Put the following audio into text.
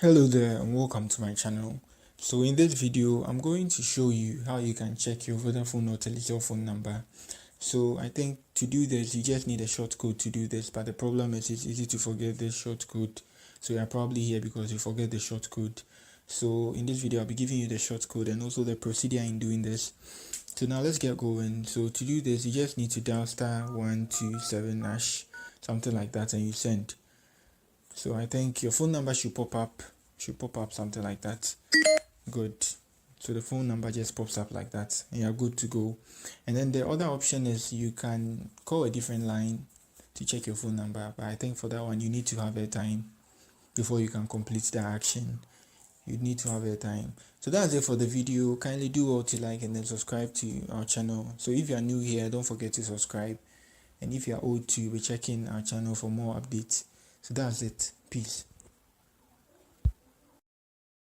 Hello there and welcome to my channel. So in this video I'm going to show you how you can check your Vodafone or Telecel phone number. So I think to do this you just need a short code to do this, but the problem is it's easy to forget this short code. So you're probably here because you forget the short code. So in this video I'll be giving you the short code and also the procedure in doing this. So now let's get going. So to do this you just need to dial *127# something like that and you send. So I think your phone number should pop up something like that. Good. So the phone number just pops up like that and you're good to go. And then the other option is you can call a different line to check your phone number, but I think for that one you need to have airtime before you can complete the action. You need to have airtime. So that's it for the video. Kindly do what you like and then subscribe to our channel. So if you are new here, don't forget to subscribe, and if you are old too, be checking our channel for more updates. So that's it. Peace.